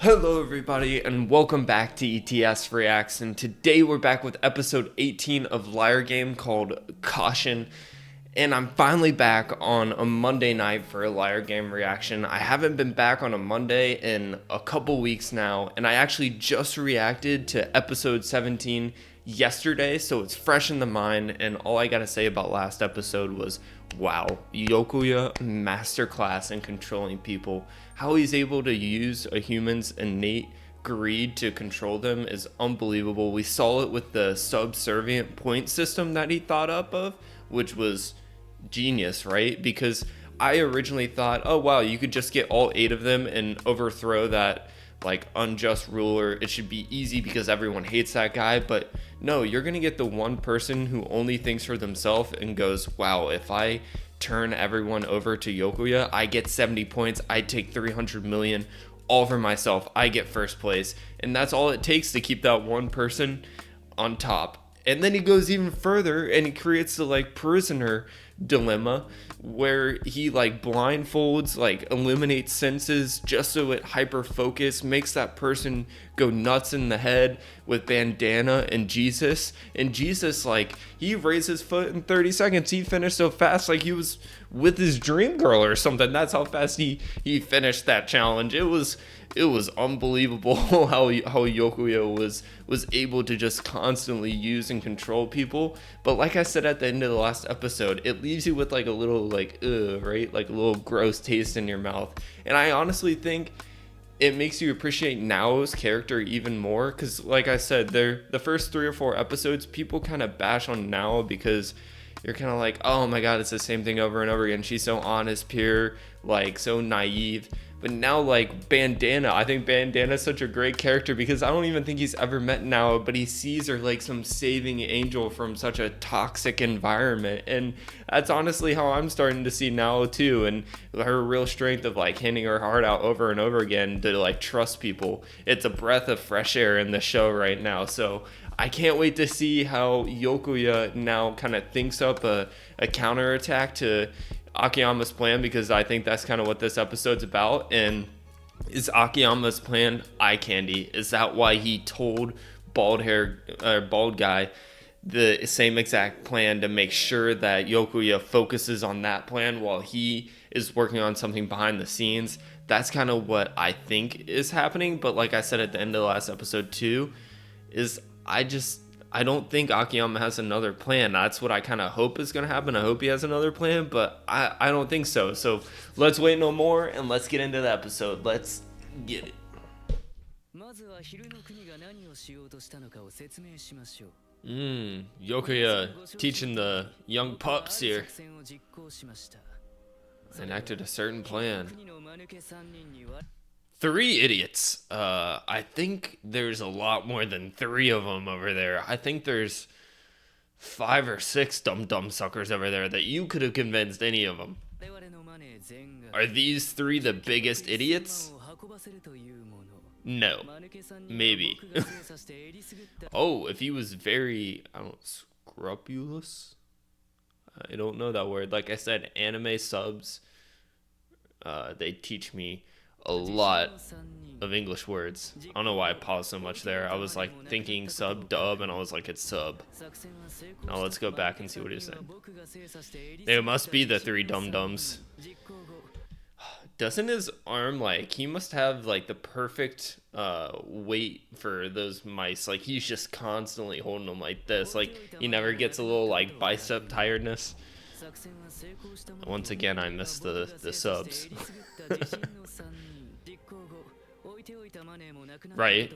Hello everybody and welcome back to ETS Reacts, and today we're back with episode 18 of Liar Game called Caution. And I'm finally back on a Monday night for a Liar Game reaction. I haven't been back on a Monday in a couple weeks now, and I actually just reacted to episode 17 yesterday, so it's fresh in the mind. And all I gotta say about last episode was, wow, Yokoya masterclass in controlling people. How he's able to use a human's innate greed to control them is unbelievable. We saw it with the subservient point system that he thought up of, which was genius, right? Because I originally thought, oh wow, you could just get all 8 of them and overthrow that like unjust ruler. It should be easy because everyone hates that guy. But no, you're gonna get the one person who only thinks for themselves and goes, wow, if I turn everyone over to Yokoya, I get 70 points, I take 300 million all for myself, I get first place. And that's all it takes to keep that one person on top. And then he goes even further and he creates the like prisoner dilemma where he like blindfolds, like eliminates senses just so it hyper focus, makes that person go nuts in the head with bandana and Jesus. And Jesus, like, he raised his foot in 30 seconds. He finished so fast, like he was with his dream girl or something. That's how fast he finished that challenge. It was unbelievable how Yokoya was able to just constantly use and control people. But like I said at the end of the last episode, it leaves you with like a little like right, like a little gross taste in your mouth. And I honestly think it makes you appreciate Nao's character even more, because like I said, the first 3 or 4 episodes, people kind of bash on Nao because you're kind of like, oh my god, it's the same thing over and over again. She's so honest, pure, like so naive. But now, like, Bandana, I think Bandana's such a great character because I don't even think he's ever met Nao, but he sees her like some saving angel from such a toxic environment. And that's honestly how I'm starting to see Nao too, and her real strength of like handing her heart out over and over again to like trust people. It's a breath of fresh air in the show right now. So I can't wait to see how Yokoya now kind of thinks up a counterattack to Akiyama's plan, because I think that's kind of what this episode's about. And is Akiyama's plan eye candy? Is that why he told bald guy the same exact plan to make sure that Yokoya focuses on that plan while he is working on something behind the scenes? That's kind of what I think is happening. But like I said at the end of the last episode too, is I don't think Akiyama has another plan. That's what I kind of hope is going to happen. I hope he has another plan, but I don't think so. So let's wait no more and let's get into the episode. Let's get it. Yokoya teaching the young pups here. Enacted a certain plan. 3 idiots. I think there's a lot more than 3 of them over there. I think there's 5 or 6 dumb suckers over there that you could have convinced any of them. Are these 3 the biggest idiots? No. Maybe. Oh, if he was very, I don't know, scrupulous? I don't know that word. Like I said, anime subs, they teach me a lot of English words. I don't know why I paused so much there. I was like thinking sub dub and I was like, it's sub. Now let's go back and see what he's saying. They must be the 3 dum-dums. Doesn't his arm, like, he must have like the perfect weight for those mice. Like he's just constantly holding them like this. Like he never gets a little like bicep tiredness. Once again, I missed the subs. Right.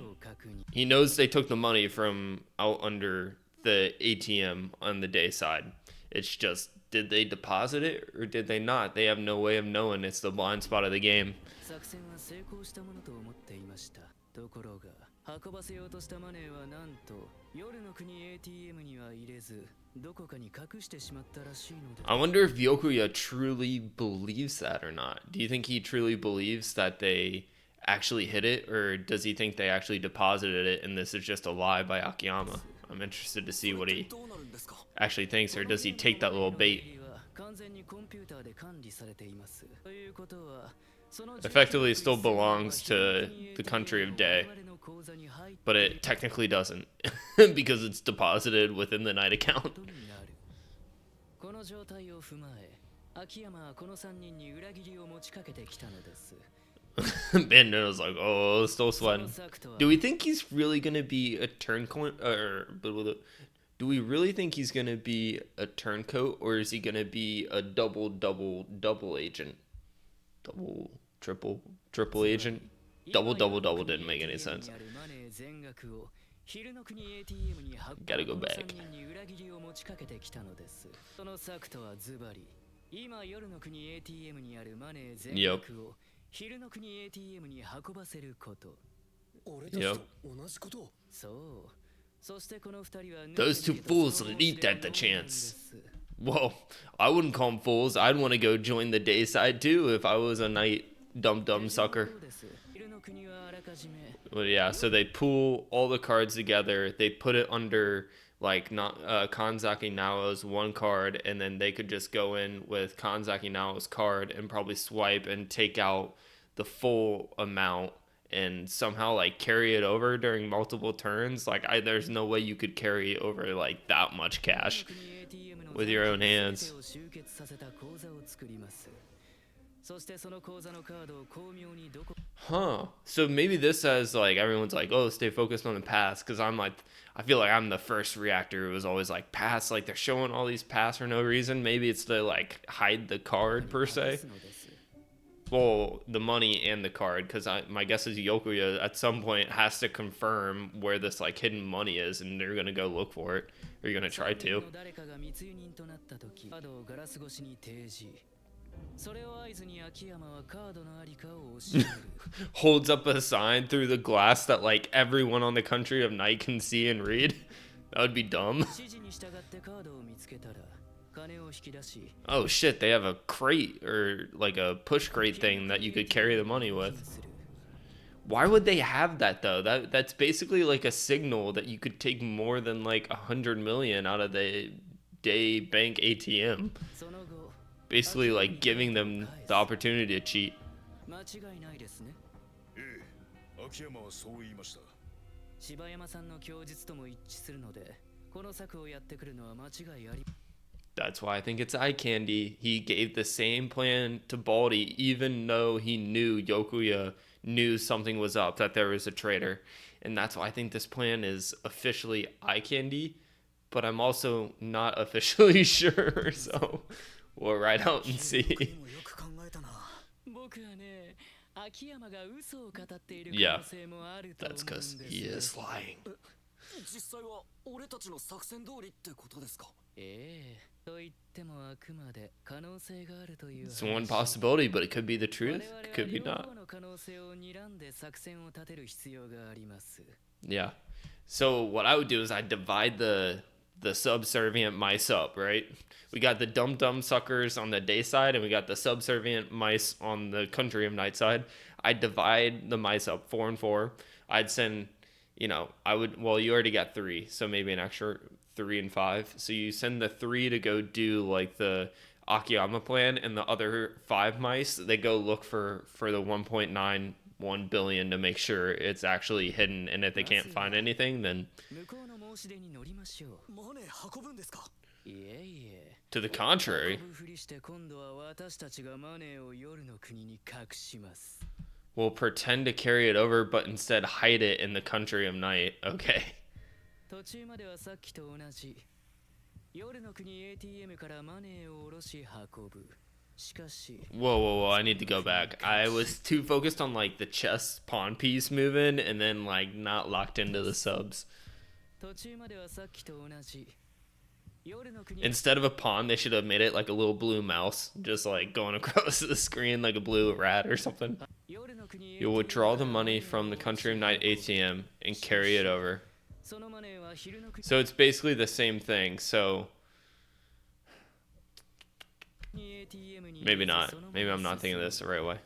He knows they took the money from out under the ATM on the day side. It's just, did they deposit it or did they not? They have no way of knowing. It's the blind spot of the game. I wonder if Yokoya truly believes that or not. Do you think he truly believes that they actually hit it, or does he think they actually deposited it and this is just a lie by Akiyama? I'm interested to see what he actually thinks, or does he take that little bait? Effectively, it still belongs to the country of day, but it technically doesn't because it's deposited within the night account. Bandito's like, oh, still sweating. Do we think he's really gonna be a turncoat, or do we really think he's gonna be a turncoat, or is he gonna be a double agent? Double, triple agent? Double didn't make any sense. Gotta go back. Yep. Yep. Those two fools leaped at the chance. Whoa, I wouldn't call them fools. I'd want to go join the day side too if I was a night dumb sucker. But yeah, so they pool all the cards together. They put it under like not Kanzaki Nao's one card, and then they could just go in with Kanzaki Nao's card and probably swipe and take out the full amount and somehow like carry it over during multiple turns. Like there's no way you could carry over like that much cash with your own hands. Huh. So maybe this says like everyone's like, oh, stay focused on the past, because I'm like, I feel like I'm the first reactor who was always like past, like they're showing all these past for no reason. Maybe it's to like hide the card per se. Well, the money and the card, because my guess is Yokoya at some point has to confirm where this like hidden money is, and they're gonna go look for it, or you're gonna try to. Holds up a sign through the glass that like everyone on the country of night can see and read. That would be dumb. Oh shit, they have a crate or like a push crate thing that you could carry the money with. Why would they have that though? That's basically like a signal that you could take more than like 100 million out of the day bank ATM. Basically like giving them the opportunity to cheat. That's why I think it's eye candy. He gave the same plan to Baldy, even though he knew Yokoya knew something was up, that there was a traitor. And that's why I think this plan is officially eye candy, but I'm also not officially sure, so we'll ride out and see. Yeah, that's because he is lying. It's one possibility, but it could be the truth. It could be not. Yeah. So what I would do is I'd divide the subservient mice up, right? We got the dumb suckers on the day side, and we got the subservient mice on the country of night side. I'd divide the mice up 4 and 4. I'd send, you already got 3, so maybe an extra 3 and 5. So you send the 3 to go do like the Akiyama plan, and the other 5 mice, they go look for the 1.91 billion to make sure it's actually hidden, and if they can't find anything, then to the contrary, we'll pretend to carry it over, but instead hide it in the country of night. Okay. Whoa, I need to go back. I was too focused on like the chess pawn piece moving and then like not locked into the subs. Instead of a pawn, they should have made it like a little blue mouse, just like going across the screen like a blue rat or something. You'll withdraw the money from the country of night ATM and carry it over. So it's basically the same thing. So maybe not. Maybe I'm not thinking of this the right way.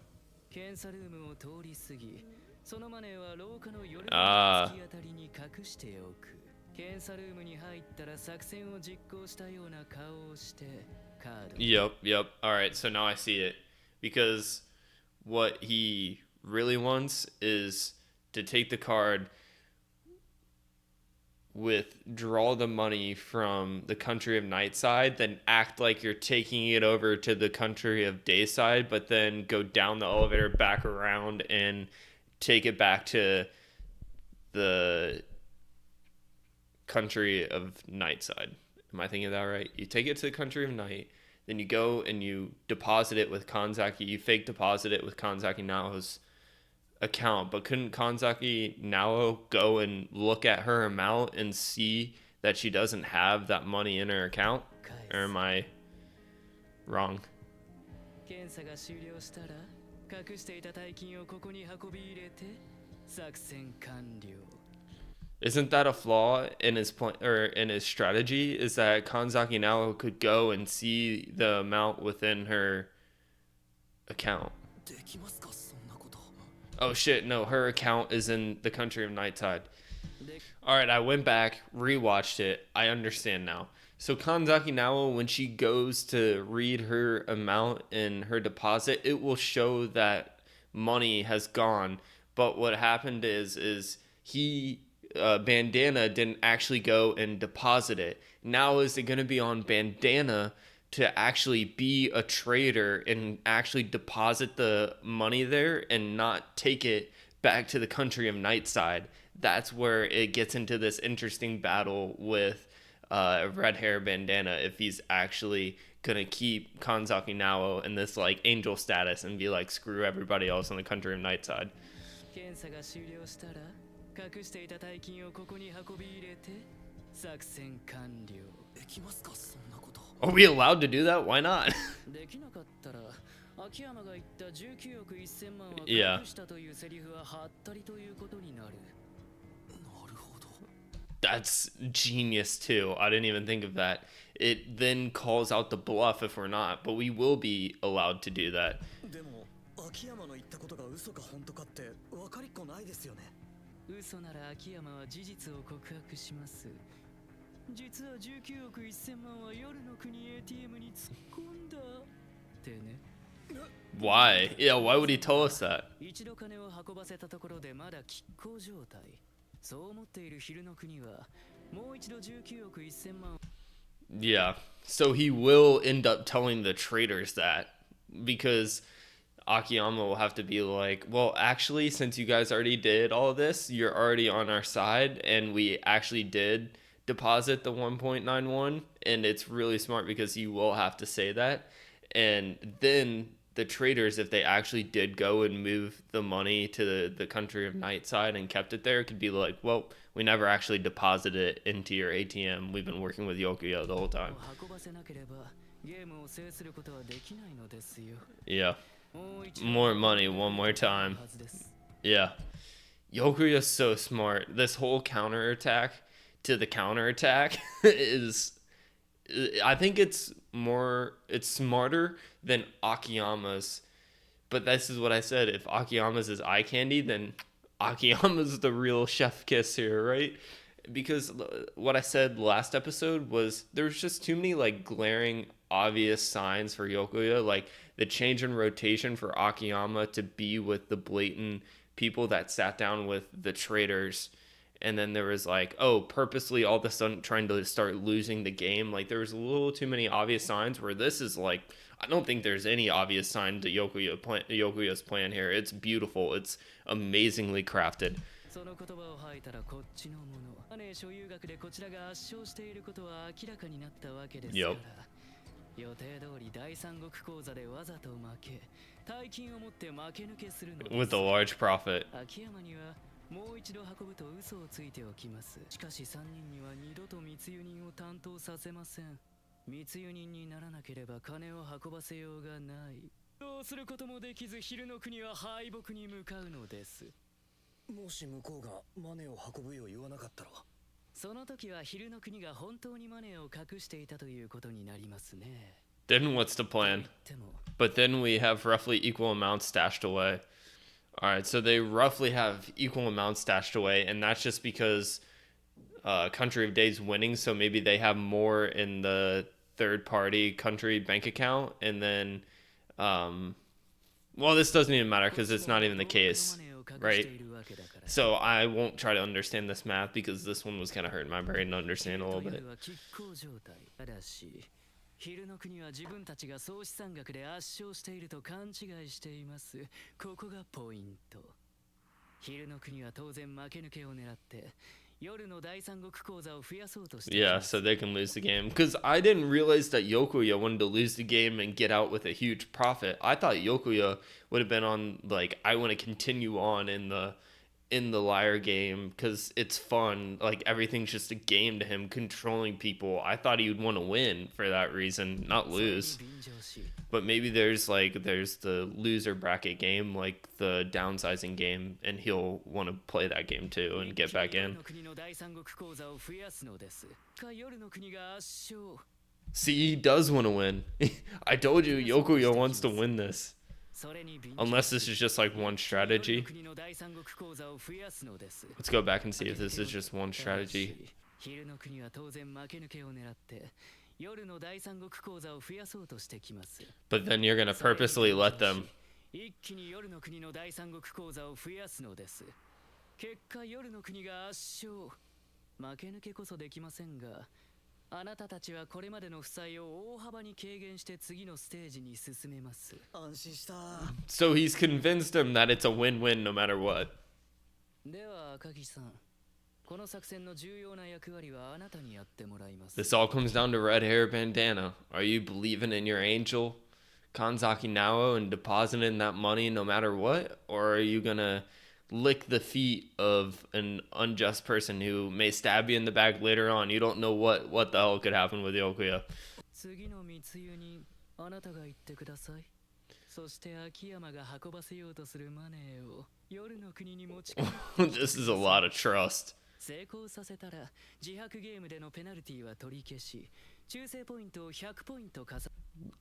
Yep. All right, so now I see it. Because what he really wants is to take the card, withdraw the money from the country of night side, then act like you're taking it over to the country of day side, but then go down the elevator back around and take it back to the country of night side. Am I thinking of that right? You take it to the country of night, then you go and you deposit it with Kanzaki. You fake deposit it with Kanzaki Nao's account, but couldn't Kanzaki Nao go and look at her amount and see that she doesn't have that money in her account? Or am I wrong? Isn't that a flaw in his plan or in his strategy? Is that Kanzaki Nao could go and see the amount within her account? Oh shit, no, her account is in the country of Nightside. Alright, I went back, rewatched it. I understand now. So Kanzaki Nao, when she goes to read her amount in her deposit, it will show that money has gone. But what happened is he Bandana didn't actually go and deposit it. Now is it going to be on Bandana to actually be a trader and actually deposit the money there and not take it back to the country of Nightside? That's where it gets into this interesting battle with red hair Bandana, if he's actually gonna keep Kanzaki Nao in this like angel status and be like, screw everybody else in the country of Nightside. Are we allowed to do that? Why not? Yeah. That's genius too. I didn't even think of that. It then calls out the bluff if we're not, but we will be allowed to do that. Why? Yeah, why would he tell us that? Yeah, so he will end up telling the traders that, because Akiyama will have to be like, well, actually, since you guys already did all of this, you're already on our side, and we actually did deposit the 1.91, and it's really smart because you will have to say that. And then the traders, if they actually did go and move the money to the country of Nightside and kept it there, could be like, well, we never actually deposited it into your ATM. We've been working with Yokoya the whole time. Yeah. More money one more time. Yeah. Yokoya's so smart. This whole counterattack to the counterattack is, I think it's smarter than Akiyama's. But this is what I said. If Akiyama's is eye candy, then Akiyama's the real chef kiss here, right? Because what I said last episode was there's just too many like glaring obvious signs for Yokoya, like the change in rotation for Akiyama to be with the blatant people that sat down with the traders. And then there was like, oh, purposely all of a sudden trying to start losing the game. Like there was a little too many obvious signs, where this is like, I don't think there's any obvious sign to Yokoya's plan here. It's beautiful. It's amazingly crafted. Yep. With a large profit. Then what's the plan? But then we have roughly equal amounts stashed away. Alright, so they roughly have equal amounts stashed away, and that's just because Country of Days winning, so maybe they have more in the third party country bank account, and then Well, this doesn't even matter because it's not even the case, right? So I won't try to understand this math because this one was kind of hurting my brain to understand a little bit. 昼の国は自分たちが総資産額で圧勝していると勘違いしています。ここがポイント。昼の国は当然負け抜けを狙って夜の第三国口座を増やそうとしています。 Yeah, so they can lose the game. Because I didn't realize that Yokoya wanted to lose the game and get out with a huge profit. I thought Yokoya would have been on, like, I want to continue on in the liar game because it's fun. Like, everything's just a game to him, controlling people. I thought he would want to win for that reason, not lose. But maybe there's the loser bracket game, like the downsizing game, and he'll want to play that game too and get back in. See, he does want to win. I told you, Yokoya wants to win this. Unless this is just like one strategy. Let's go back and see if this is just one strategy. But then you're gonna purposely let them. So he's convinced him that it's a win-win no matter what. This all comes down to red hair bandana. Are you believing in your angel, Kanzaki Nao, and depositing that money no matter what? Or are you gonna lick the feet of an unjust person who may stab you in the back later on? You don't know what the hell could happen with Yokoya. This is a lot of trust.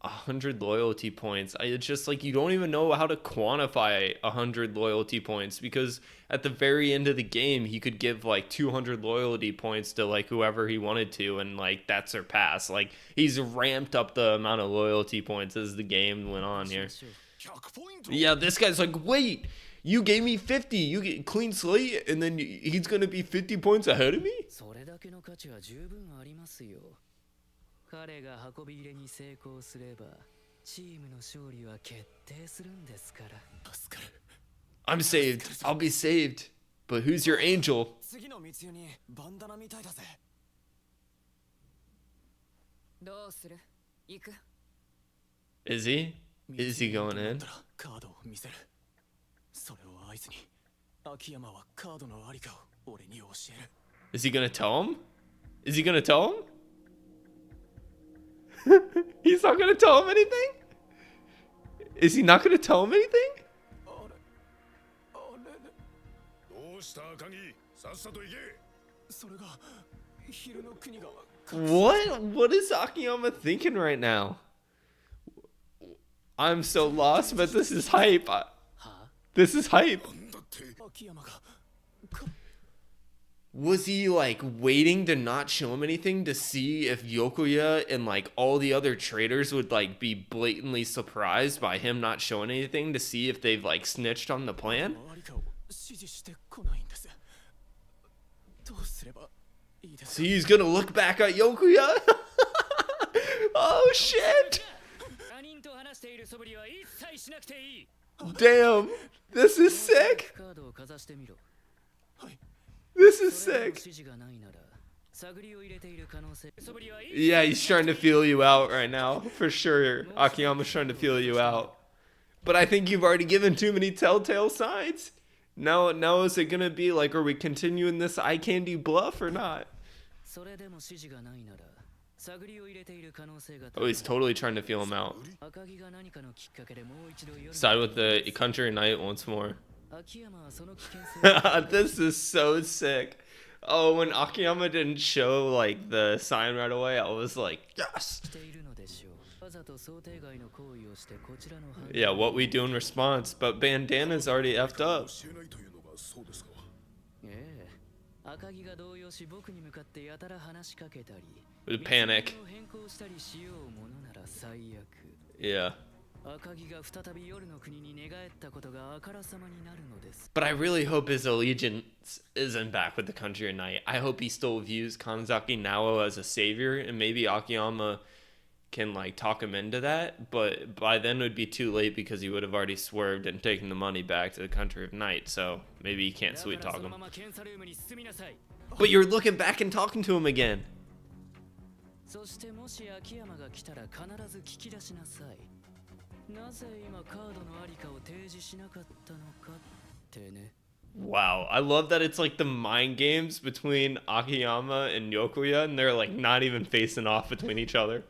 100 loyalty points. It's just like you don't even know how to quantify 100 loyalty points because at the very end of the game he could give like 200 loyalty points to like whoever he wanted to, and like that surpassed. Like he's ramped up the amount of loyalty points as the game went on here. Yeah, this guy's like, wait, you gave me 50, you get clean slate, and then he's gonna be 50 points ahead of me? I'm saved. I'll be saved. But who's your angel? Is he? Is he going in? Is he gonna tell him? Is he gonna tell him? He's not gonna tell him anything? Is he not gonna tell him anything? What is Akiyama thinking right now? I'm so lost, but this is hype. This is hype. Was he like waiting to not show him anything to see if Yokoya and like all the other traders would like be blatantly surprised by him not showing anything to see if they've like snitched on the plan? So he's gonna look back at Yokoya? Oh shit! Damn, this is sick. This is sick. Yeah, he's trying to feel you out right now, for sure. Akiyama's trying to feel you out. But I think you've already given too many telltale signs. Now is it gonna be like, are we continuing this eye candy bluff or not? Oh, he's totally trying to feel him out. Side with the country night once more. This is so sick. Oh, when Akiyama didn't show like the sign right away, I was like, yes. Yeah, what we do in response, but Bandana's already effed up. With panic. Yeah. But I really hope his allegiance isn't back with the country at night. I hope he still views Kanzaki Nao as a savior, and maybe Akiyama can like talk him into that, but by then it would be too late because he would have already swerved and taken the money back to the country of night, so maybe he can't sweet talk him. But you're looking back and talking to him again. Wow, I love that it's like the mind games between Akiyama and Yokoya, and they're like not even facing off between each other.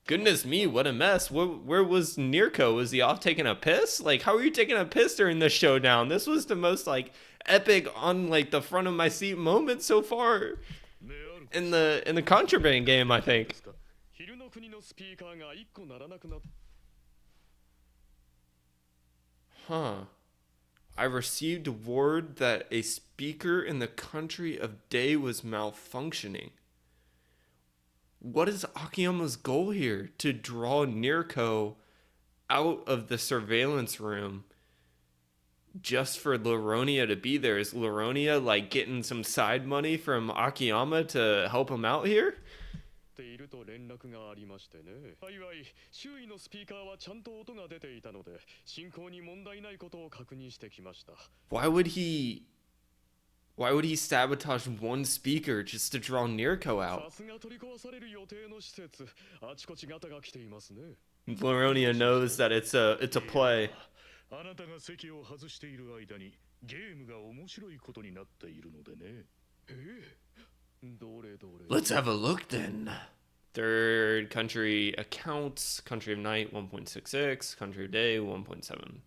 Goodness me, what a mess. Where was Nirko? Was he off taking a piss? Like, how are you taking a piss during this showdown? This was the most like epic on like the front of my seat moment so far in the Contraband game, I think. Huh. I received word that a speaker in the country of Day was malfunctioning. What is Akiyama's goal here? To draw Nirko out of the surveillance room just for Laronia to be there? Is Laronia like getting some side money from Akiyama to help him out here? Why would he sabotage one speaker just to draw Nirko out? Laronia knows that it's a play. Let's have a look then. Third country accounts, country of night 1.66, country of day 1.75.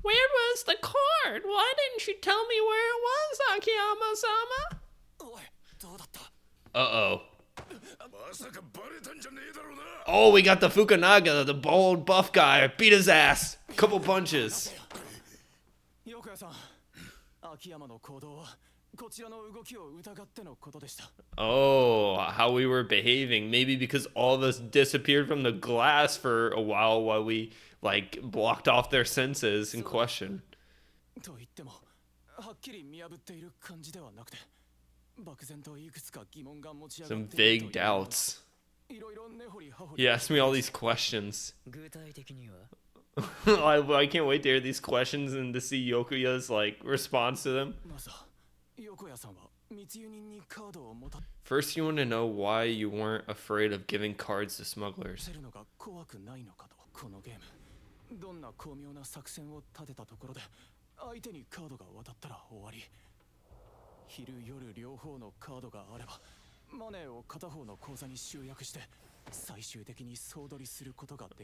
Where was the card? Why didn't you tell me where it was, Akiyama-sama? Uh-oh. Oh, we got the Fukunaga, the bald buff guy. Beat his ass. Couple punches. Oh, how we were behaving. Maybe because all of us disappeared from the glass for a while we like blocked off their senses in question. Some vague doubts. He asked me all these questions. I can't wait to hear these questions and to see Yokoya's like response to them. First, you want to know why you weren't afraid of giving cards to smugglers.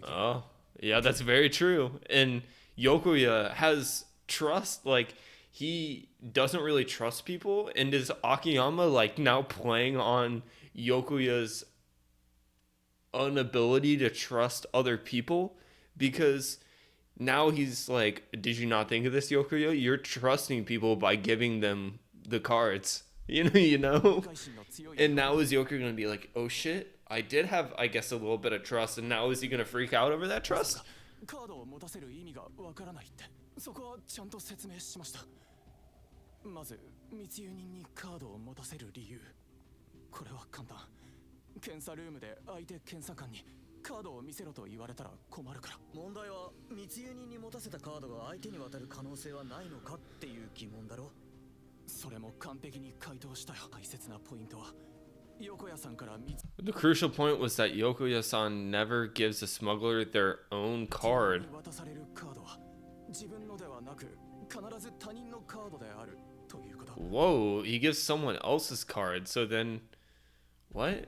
Oh, yeah, that's very true. And Yokoya has trust, like he doesn't really trust people, and is Akiyama like now playing on Yokoya's inability to trust other people? Because now he's like, did you not think of this, Yokoya? You're trusting people by giving them the cards. You know? And now is Yokoya gonna be like, oh shit, I did have, I guess, a little bit of trust, and now is he gonna freak out over that trust? The crucial point was that Yokoya-san never gives a smuggler their own card. Whoa, he gives someone else's card, so then... What?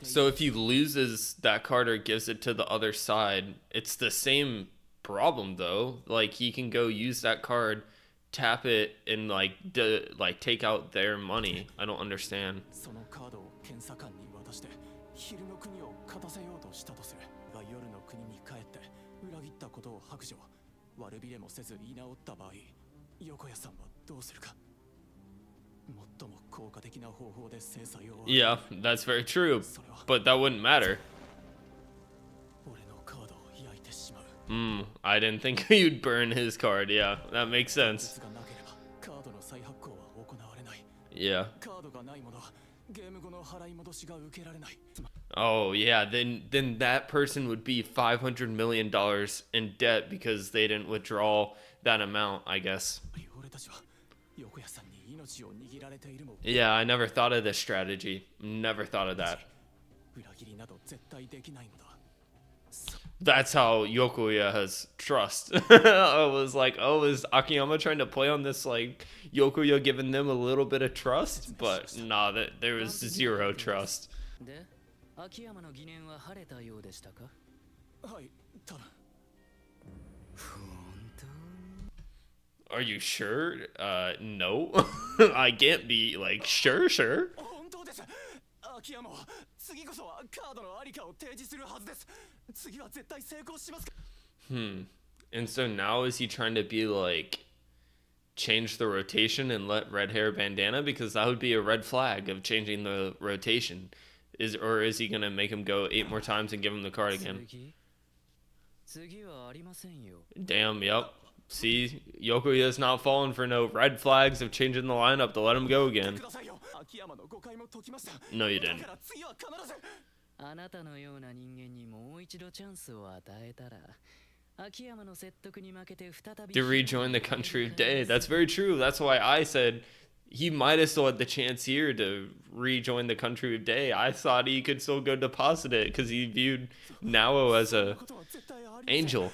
So if he loses that card or gives it to the other side, it's the same problem though. Like he can go use that card, tap it, and like take out their money. I don't understand. Yeah, that's very true. But that wouldn't matter. I didn't think you'd burn his card. Yeah, that makes sense. Yeah. Oh yeah, then that person would be $500 million in debt because they didn't withdraw that amount, I guess. Yeah, I never thought of this strategy. Never thought of that. That's how Yokoya has trust. I was like, oh, is Akiyama trying to play on this, like, Yokoya giving them a little bit of trust? But nah, there was zero trust. Are you sure? No. I can't be, like, sure. And so now is he trying to be like change the rotation and let red hair bandana, because that would be a red flag of changing the rotation. Is he gonna make him go 8 more times and give him the card again? Damn, yep. See, Yokoya's not falling for no red flags of changing the lineup to let him go again. No, you didn't. To rejoin the country of day. That's very true. That's why I said he might have still had the chance here to rejoin the country of day. I thought he could still go deposit it because he viewed Nao as a angel.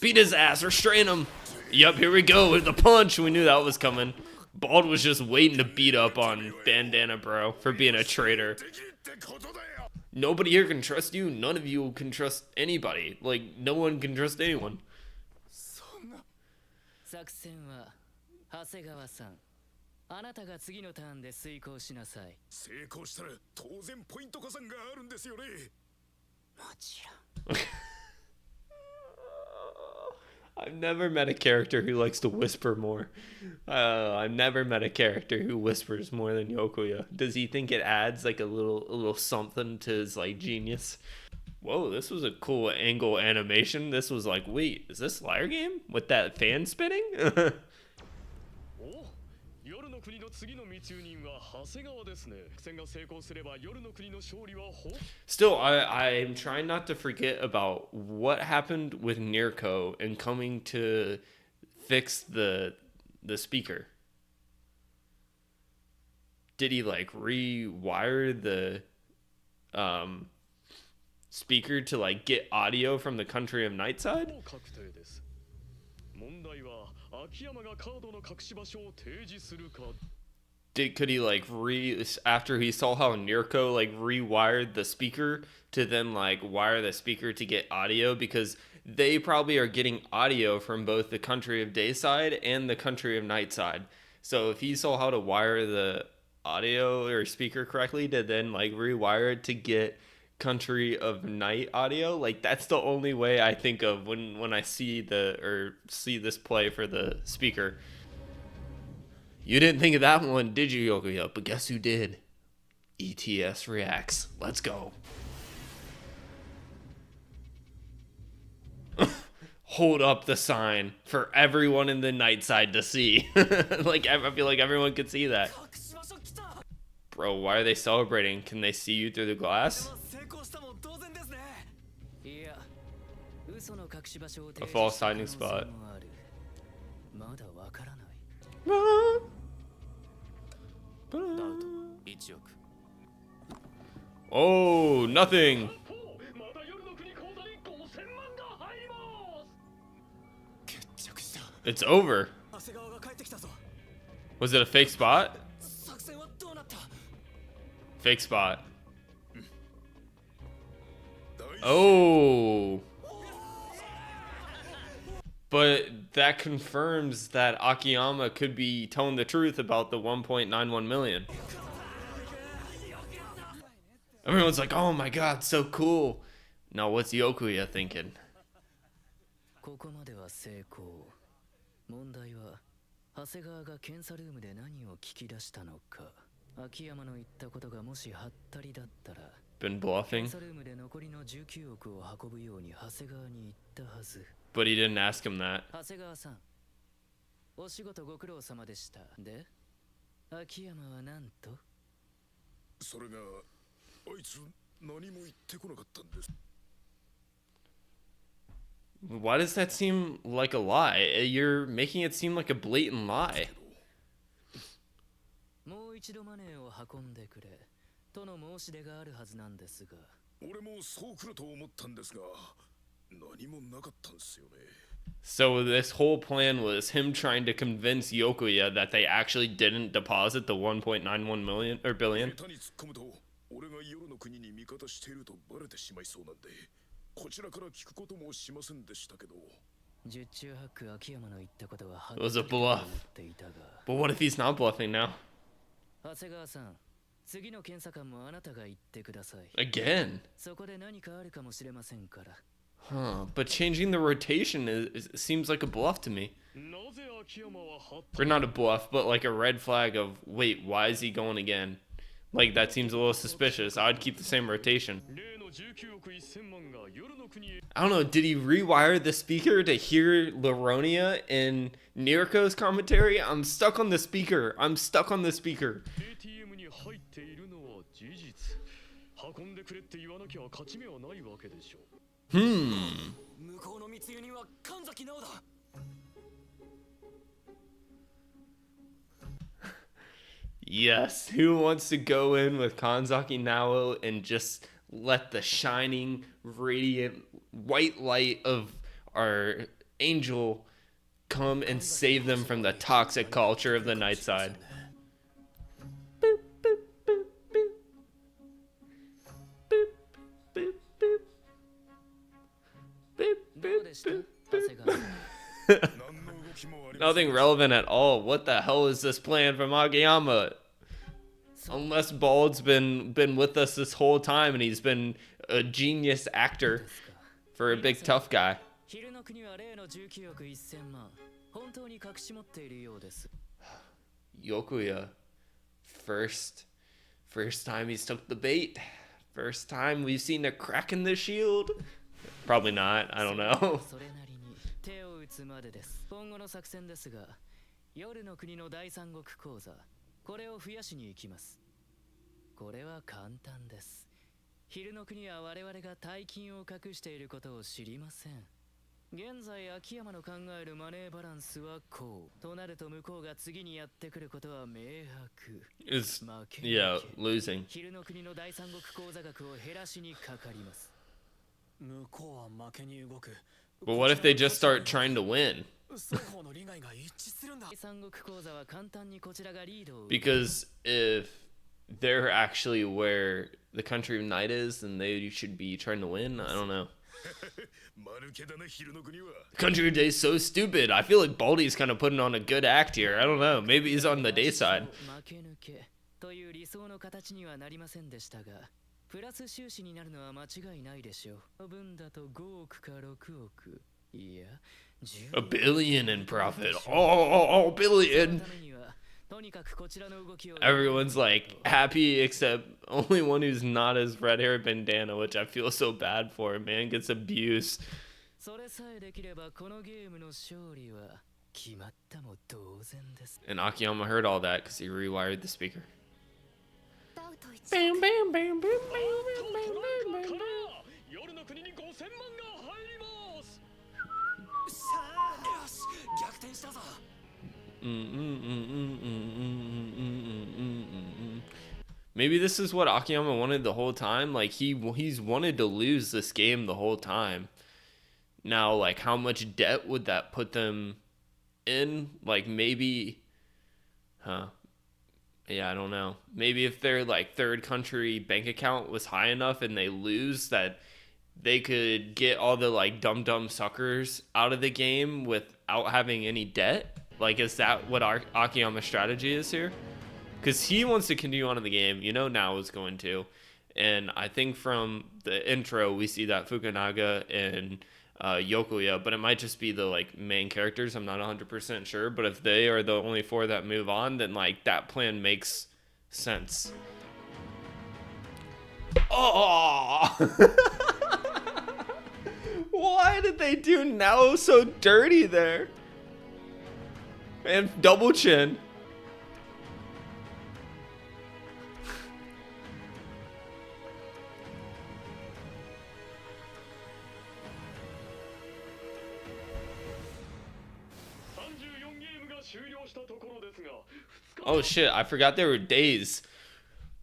Beat his ass, restrain him. Yep, here we go with the punch. We knew that was coming. Bald was just waiting to beat up on Bandana Bro for being a traitor. Nobody here can trust you. None of you can trust anybody. Like, no one can trust anyone. I've never met a character who likes to whisper more. I've never met a character who whispers more than Yokoya. Does he think it adds like a little something to his like genius? Whoa, this was a cool angle animation. This was like, wait, is this Liar Game with that fan spinning? Still, I'm trying not to forget about what happened with Nirko and coming to fix the speaker. Did he like rewire the speaker to like get audio from the country of Nightside? Could he like after he saw how Nirko like rewired the speaker to then like wire the speaker to get audio, because they probably are getting audio from both the country of Dayside and the country of Nightside. So if he saw how to wire the audio or speaker correctly to then like rewire it to get country of night audio, like that's the only way I think of when I see this play for the speaker. You didn't think of that one, did you, Yokoya? But guess who did? ETS Reacts. Let's go. Hold up the sign for everyone in the night side to see. Like, I feel like everyone could see that. Bro, why are they celebrating? Can they see you through the glass? A false hiding spot. Oh, nothing. It's over. Was it a fake spot? Fake spot. Oh. But that confirms that Akiyama could be telling the truth about the 1.91 million. Everyone's like, oh my god, so cool. Now what's Yokoya thinking? 長谷川が検査ルームで何を聞き出したのか。秋山の言ったことがもしハったりだったら、Been 検 bluffing, 査ルームで残りの19億を運ぶように長谷川に言ったはず。but he didn't ask him that. 長谷川さん、お仕事ご苦労様でした。で、秋山はなんと？それがあいつ何も言ってこなかったんです。 Why does that seem like a lie? You're making it seem like a blatant lie. もう一度マネーを運んでくれとの申し出があるはずなんですが。俺もそう来ると思ったんですが、何もなかったんですよね。 So this whole plan was him trying to convince Yokoya that they actually didn't deposit the 1.91 million or billion. 下手に突っ込むと俺が夜の国に味方しているとバレてしまいそうなんで、こちらから聞くこともしませんでしたけど。十中八九秋山の言ったことは It was a bluff. っていたが。 But what if he's not bluffing now? 長谷川さん、次の検査官もあなたが言ってください。 Again? そこで何かあるかもしれませんから。 Huh. But changing the rotation seems like a bluff to me. なぜ秋山はハッ Or not a bluff, but like a red flag of, wait, why is he going again? Like, that seems a little suspicious. I would keep the same rotation. 例の19億1000万が夜の国へ I don't know, did he rewire the speaker to hear Laronia in Niriko's commentary? I'm stuck on the speaker. I'm stuck on the speaker. ATM に入っているのは事実。運んでくれって言わなきゃ勝ち目はないわけでしょ。 向こうの密輸人は神崎直だ。 Yes, who wants to go in with Kanzaki Nao and just let the shining, radiant, white light of our angel come and save them from the toxic culture of the night side? Boop, boop, boop, boop. Boop, boop, boop. Boop, どう boop, でした boop, 長谷川さん。 何の動きもありません。 Nothing relevant at all. What the hell is this plan from Akiyama? Unless Bald's been with us this whole time and he's been a genius actor for a big tough guy. 昼の国は例の19億1000万。本当に隠し持っているようです。 Yokoya, first time he's took the bait. First time we've seen a crack in the shield. Probably not. I don't know. それなりに手を打つまでです。今後の作戦ですが、夜の国の第三国口座、これを増やしに行きます。これは簡単です。昼の国は我々が大金を隠していることを知りません。現在秋山の考えるマネーバランスはこう。となると向こうが次にやってくることは明白。 Is 負け yeah, losing. 昼の国の第三国口座額を減らしにかかります。向こうは負けに動く。 But what if they just start trying to win? 双方の利害が一致するんだ。第三国口座は簡単にこちらがリードを。 Because if they're actually where the country of night is, then they should be trying to win. I don't know. 間抜けだな昼の国は。 Country of day is so stupid. I feel like Baldy's kind of putting on a good act here. I don't know. Maybe he's on the day side. 負け抜けという理想の形にはなりませんでしたが、プラス収支になるのは間違いないでしょう。分だと5億か6億。いや、10 A billion in profit. Oh, billion. ためにはとにかくこちらの動きを。 Everyone's like happy except only one who's not as red hair bandana, which I feel so bad for. Man gets abused. それさえできればこのゲームの勝利は決まったも同然です。 And Akiyama heard all that because he rewired the speaker. ダウト一 Bam, 億 bam, bam, bam, bam, bam, bam, bam, bam. 夜の国に5000万が入ります。さあ、よし、逆転したぞ。 Maybe this is what Akiyama wanted the whole time. Like he's wanted to lose this game the whole time. Now, like how much debt would that put them in? Like maybe, yeah, I don't know. Maybe if their like third country bank account was high enough and they lose, that they could get all the like dumb suckers out of the game without having any debt. Like, is that what our Akiyama's strategy is here? Because he wants to continue on in the game. You know, now is going to. And I think from the intro, we see that Fukunaga and Yokoya, but it might just be the like main characters. I'm not 100% sure, but if they are the only 4 that move on, then like that plan makes sense. Oh! Why did they do now so dirty there? And double chin. Oh shit, I forgot there were days.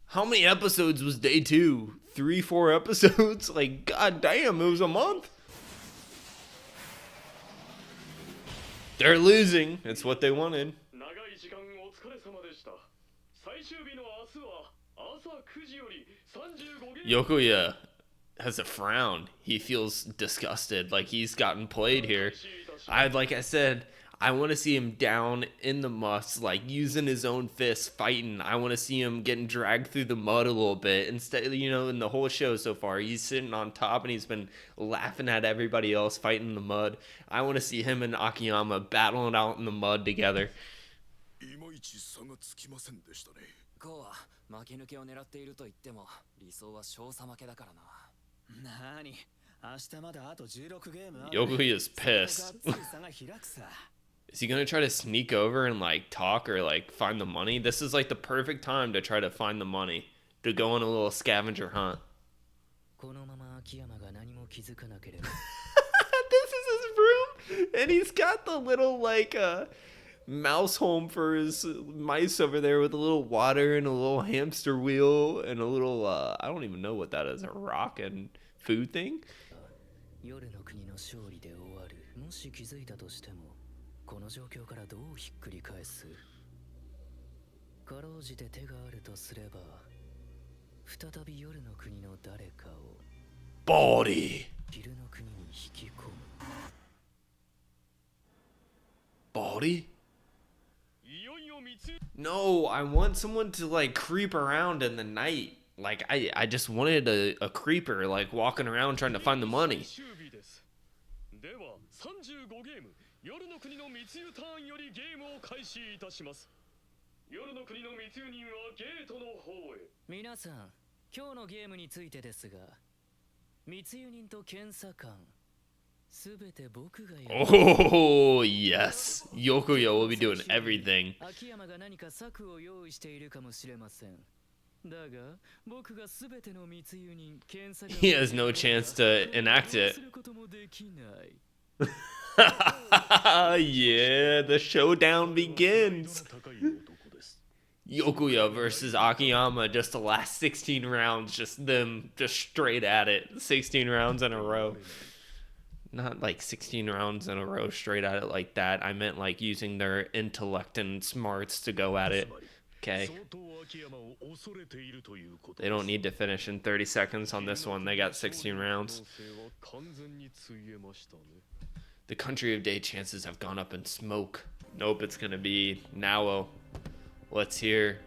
How many episodes was day 2? 3, 4 episodes? Like, god damn, it was a month. They're losing. It's what they wanted. Yokoya has a frown. He feels disgusted, like he's gotten played here. Like I said, I want to see him down in the muss, like using his own fists, fighting. I want to see him getting dragged through the mud a little bit. Instead, in the whole show so far, he's sitting on top and he's been laughing at everybody else fighting in the mud. I want to see him and Akiyama battling out in the mud together. こうは負け抜けを狙っていると言っても理想は勝者負けだからな。なに、明日まだあと16ゲームある。Yokoya's pissed. Is he gonna try to sneak over and like talk or like find the money? This is like the perfect time to try to find the money, to go on a little scavenger hunt. This is his room, and he's got the little like mouse home for his mice over there with a little water and a little hamster wheel and a little I don't even know what that is, a rock and food thing. この状況からどうひっくり返す。かろうじて手があるとすれば、再び夜の国の誰かをボディ昼の国に引き込む。Body? No, I want someone to like creep around in the night. Like I just wanted a creeper like walking around trying to find the money. 夜の国の密輸ターンよりゲームを開始いたします。夜の国の密輸人はゲートの方へ。皆さん、今日のゲームについてですが、密輸人と検査官、すべて僕がやる。Oh yes, Yokoya will be doing everything. 秋山が何か策を用意しているかもしれません。だが、僕がすべての密輸人、検査官。He has no chance to enact it. Yeah, the showdown begins. Yokoya versus Akiyama, just the last 16 rounds, just straight at it. 16 rounds in a row. Not like 16 rounds in a row straight at it like that. I meant like using their intellect and smarts to go at it. Okay. They don't need to finish in 30 seconds on this one. They got 16 rounds. The country of day chances have gone up in smoke. Nope, it's gonna be Nao. Let's hear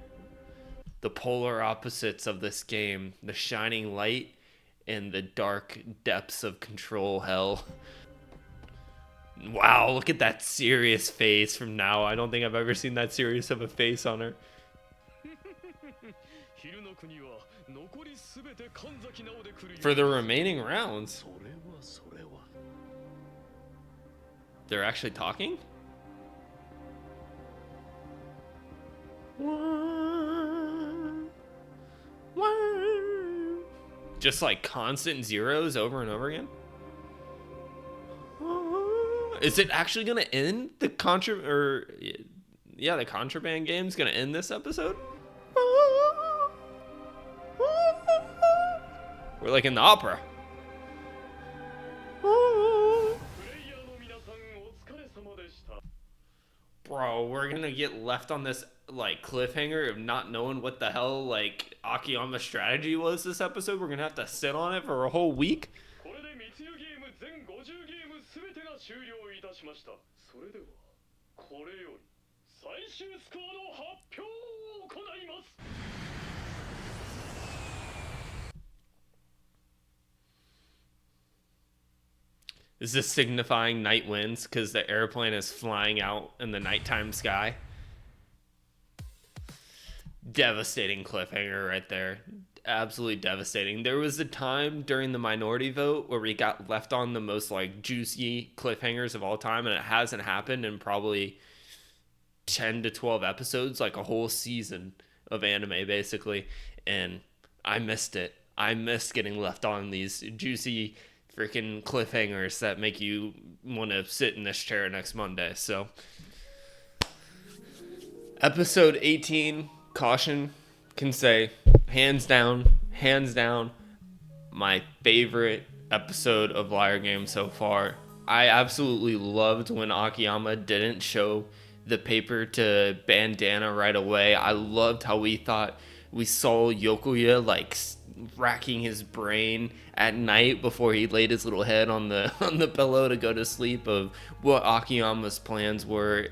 the polar opposites of this game. The shining light and the dark depths of control hell. Wow, look at that serious face from Nao. I don't think I've ever seen that serious of a face on her. For the remaining rounds. They're actually talking? Just like constant zeros over and over again? Is it actually gonna end the the contraband game's gonna end this episode? We're like in the opera. Bro, we're gonna get left on this like cliffhanger of not knowing what the hell like Akiyama's strategy was this episode. We're gonna have to sit on it for a whole week. Is this signifying night winds because the airplane is flying out in the nighttime sky? Devastating cliffhanger right there. Absolutely devastating. There was a time during the minority vote where we got left on the most like juicy cliffhangers of all time, and it hasn't happened in probably 10 to 12 episodes, like a whole season of anime basically. And I missed it. I missed getting left on these juicy freaking cliffhangers that make you want to sit in this chair next Monday. So episode 18, Caution, can say hands down, my favorite episode of Liar Game so far. I absolutely loved when Akiyama didn't show the paper to Bandana right away. I loved how we thought we saw Yokoya like racking his brain at night before he laid his little head on the pillow to go to sleep of what Akiyama's plans were.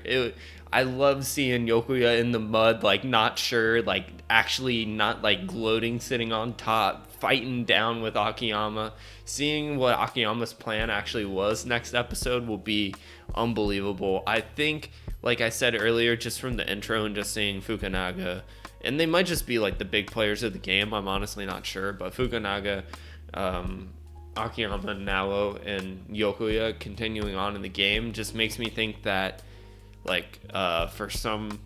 I love seeing Yokoya in the mud, like not sure, like actually not like gloating, sitting on top, fighting down with Akiyama. Seeing what Akiyama's plan actually was next episode will be unbelievable. I think, like I said earlier, just from the intro and just seeing Fukunaga, and they might just be like the big players of the game, I'm honestly not sure, but Fukunaga, Akiyama, Nao, and Yokoya continuing on in the game just makes me think that like for some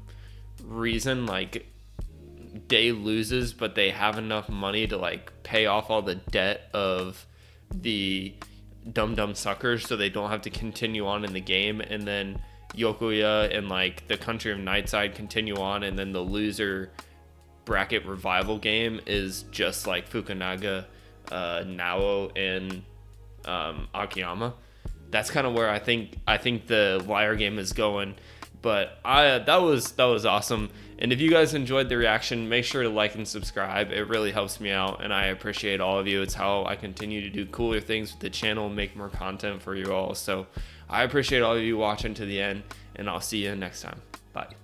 reason like Day loses, but they have enough money to like pay off all the debt of the dumb suckers so they don't have to continue on in the game, and then Yokoya and like the Country of Nightside continue on, and then the loser bracket revival game is just like Fukunaga, Nao, and Akiyama. That's kind of where I think the Liar Game is going. But that was awesome. And if you guys enjoyed the reaction, make sure to like and subscribe. It really helps me out, and I appreciate all of you. It's how I continue to do cooler things with the channel and make more content for you all. So I appreciate all of you watching to the end, and I'll see you next time. Bye.